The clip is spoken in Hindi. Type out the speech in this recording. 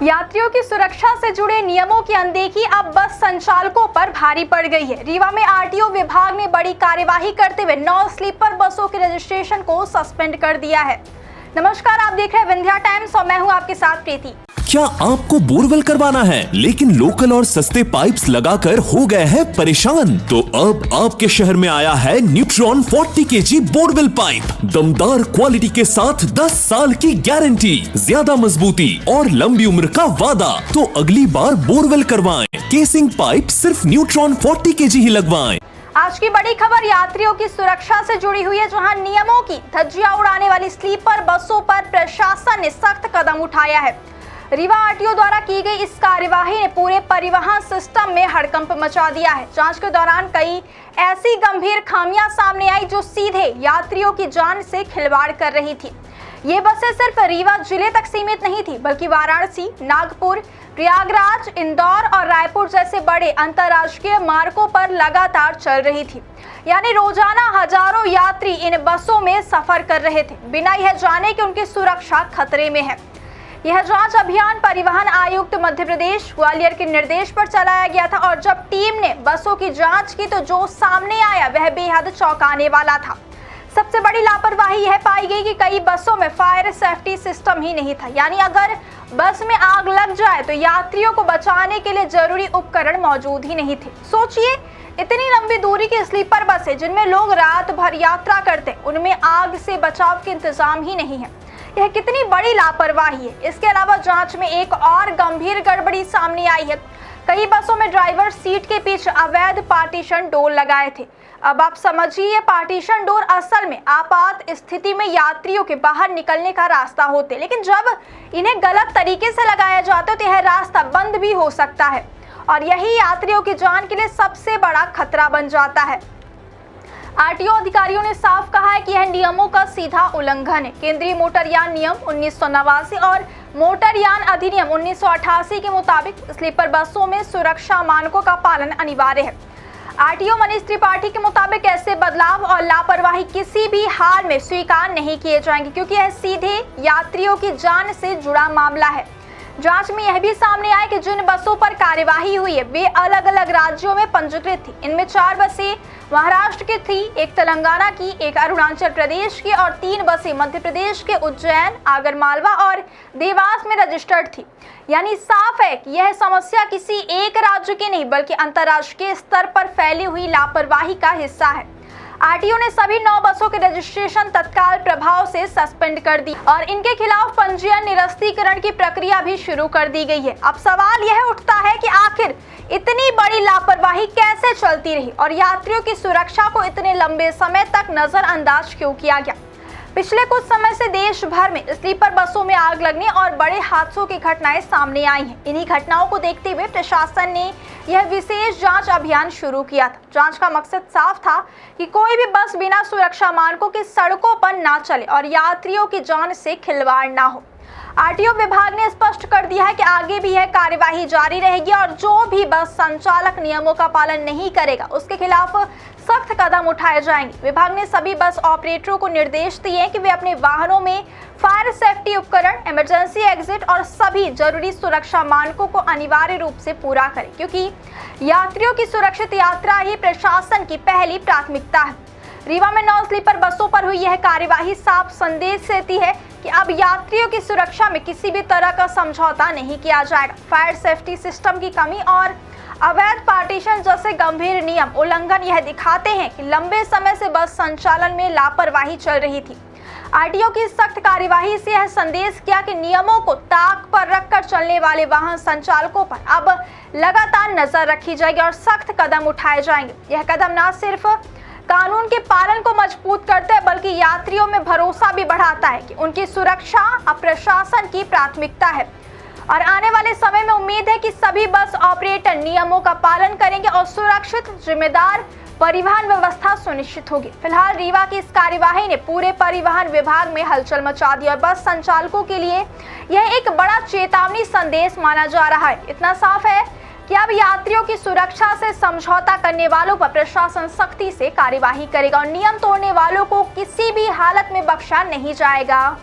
यात्रियों की सुरक्षा से जुड़े नियमों की अनदेखी अब बस संचालकों पर भारी पड़ गई है। रीवा में आरटीओ विभाग ने बड़ी कार्यवाही करते हुए 9 स्लीपर बसों के रजिस्ट्रेशन को सस्पेंड कर दिया है। नमस्कार, आप देख रहे हैं विंध्या टाइम्स और मैं हूं आपके साथ प्रीति। क्या आपको बोरवेल करवाना है लेकिन लोकल और सस्ते पाइप्स लगाकर हो गए हैं परेशान? तो अब आपके शहर में आया है न्यूट्रॉन 40 kg बोरवेल पाइप। दमदार क्वालिटी के साथ 10 साल की गारंटी, ज्यादा मजबूती और लंबी उम्र का वादा। तो अगली बार बोरवेल करवाएं, केसिंग पाइप सिर्फ न्यूट्रॉन 40 kg ही लगवाएं। आज की बड़ी खबर यात्रियों की सुरक्षा से जुड़ी हुई है, जहां नियमों की धज्जियां उड़ाने वाली स्लीपर बसों पर प्रशासन ने सख्त कदम उठाया है। रीवा आरटीओ द्वारा की गई इस कार्यवाही ने पूरे परिवहन सिस्टम में हड़कंप मचा दिया है। जांच के दौरान कई ऐसी गंभीर खामियां सामने आई जो सीधे यात्रियों की जान से खिलवाड़ कर रही थी। ये बसें सिर्फ रीवा जिले तक सीमित नहीं थी, बल्कि वाराणसी, नागपुर, प्रयागराज, इंदौर और रायपुर जैसे बड़े अंतर्राष्ट्रीय मार्गों पर लगातार चल रही थी। यानी रोजाना हजारों यात्री इन बसों में सफर कर रहे थे, बिना यह जाने कि उनकी सुरक्षा खतरे में है। यह जांच अभियान परिवहन आयुक्त मध्य प्रदेश ग्वालियर के निर्देश पर चलाया गया था और जब टीम ने बसों की जांच की तो जो सामने आया वह बेहद चौंकाने वाला था। सबसे बड़ी लापरवाही यह पाई गई कि कई बसों में फायर सेफ्टी सिस्टम ही नहीं था। यानी अगर बस में आग लग जाए तो यात्रियों को बचाने के लिए जरूरी उपकरण मौजूद ही नहीं थे। सोचिए, इतनी लंबी दूरी की स्लीपर बसें जिनमें लोग रात भर यात्रा करते, उनमें आग से बचाव के इंतजाम ही नहीं है। यह कितनी बड़ी लापरवाही है। इसके अलावा जांच में एक और गंभीर गड़बड़ी सामने आई है। कई बसों में ड्राइवर सीट के पीछे अवैध पार्टीशन डोर लगाए थे। अब आप समझिए, ये पार्टीशन डोर असल में आपात स्थिति में यात्रियों के बाहर निकलने का रास्ता होते, लेकिन जब इन्हें गलत तरीके से लगाया जाता है तो यह रास्ता बंद भी हो सकता है और यही यात्रियों की जान के लिए सबसे बड़ा खतरा बन जाता है। आरटीओ अधिकारियों ने साफ कहा है कि यह नियमों का सीधा उल्लंघन है। केंद्रीय मोटरयान नियम 1989 और मोटरयान अधिनियम 1988 के मुताबिक स्लीपर बसों में सुरक्षा मानकों का पालन अनिवार्य है। आरटीओ मनीष त्रिपाठी के मुताबिक ऐसे बदलाव और लापरवाही किसी भी हाल में स्वीकार नहीं किए जाएंगे, क्योंकि यह सीधे यात्रियों की जान से जुड़ा मामला है। जांच में यह भी सामने आया कि जिन बसों पर कार्यवाही हुई है वे अलग अलग राज्यों में पंजीकृत थी। इनमें 4 बसें महाराष्ट्र की थी, एक तेलंगाना की, एक अरुणाचल प्रदेश की और 3 बसें मध्य प्रदेश के उज्जैन, आगरमालवा और देवास में रजिस्टर्ड थी। यानी साफ है कि यह समस्या किसी एक राज्य की नहीं बल्कि अंतर्राष्ट्रीय स्तर पर फैली हुई लापरवाही का हिस्सा है। आरटीओ ने सभी 9 बसों के रजिस्ट्रेशन तत्काल प्रभाव से सस्पेंड कर दी और इनके खिलाफ पंजीयन निरस्तीकरण की प्रक्रिया भी शुरू कर दी गई है। अब सवाल यह उठता है कि आखिर इतनी बड़ी लापरवाही कैसे चलती रही और यात्रियों की सुरक्षा को इतने लंबे समय तक नजरअंदाज क्यों किया गया। पिछले कुछ समय से देश भर में स्लीपर बसों में आग लगने और बड़े हादसों की घटनाएं सामने आई हैं। इन्हीं घटनाओं को देखते हुए प्रशासन ने यह विशेष जांच अभियान शुरू किया था। जांच का मकसद साफ था कि कोई भी बस बिना सुरक्षा मानकों की सड़कों पर ना चले और यात्रियों की जान से खिलवाड़ ना हो। आरटीओ विभाग ने स्पष्ट कर दिया है कि आगे भी यह कार्यवाही जारी रहेगी और जो भी बस संचालक नियमों का पालन नहीं करेगा उसके खिलाफ सख्त कदम उठाए जाएंगे। विभाग ने सभी बस ऑपरेटरों को निर्देश दिए हैं कि वे अपने वाहनों में फायर सेफ्टी उपकरण, इमरजेंसी एग्जिट और सभी जरूरी सुरक्षा मानकों को अनिवार्य रूप से पूरा करें, क्योंकि यात्रियों की सुरक्षित यात्रा ही प्रशासन की पहली प्राथमिकता है। रीवा में 9 स्लीपर बसों पर हुई यह कार्यवाही साफ संदेश देती है कि अब यात्रियों की सुरक्षा में किसी भी तरह का समझौता नहीं किया जाएगा। फायर सेफ्टी सिस्टम की कमी और अवैध पार्टीशन जैसे गंभीर नियम उल्लंघन यह दिखाते हैं कि लंबे समय से बस संचालन में लापरवाही चल रही थी। आरटीओ की सख्त कार्यवाही से यह संदेश किया कि नियमों को ताक पर रखकर चलने वाले वाहन संचालकों पर अब लगातार नजर रखी जाएगी और सख्त कदम उठाए जाएंगे। यह कदम न सिर्फ कानून के पालन को मजबूत करता है बल्कि यात्रियों में भरोसा भी बढ़ाता है कि उनकी सुरक्षा अब प्रशासन की प्राथमिकता है। और आने वाले समय में उम्मीद है कि सभी बस ऑपरेटर नियमों का पालन करेंगे और सुरक्षित जिम्मेदार परिवहन व्यवस्था सुनिश्चित होगी। फिलहाल रीवा की इस कार्यवाही ने पूरे परिवहन विभाग में हलचल मचा दी और बस संचालकों के लिए यह एक बड़ा चेतावनी संदेश माना जा रहा है। इतना साफ है कि अब यात्रियों की सुरक्षा से समझौता करने वालों पर प्रशासन सख्ती से कार्यवाही करेगा और नियम तोड़ने वालों को किसी भी हालत में बख्शा नहीं जाएगा।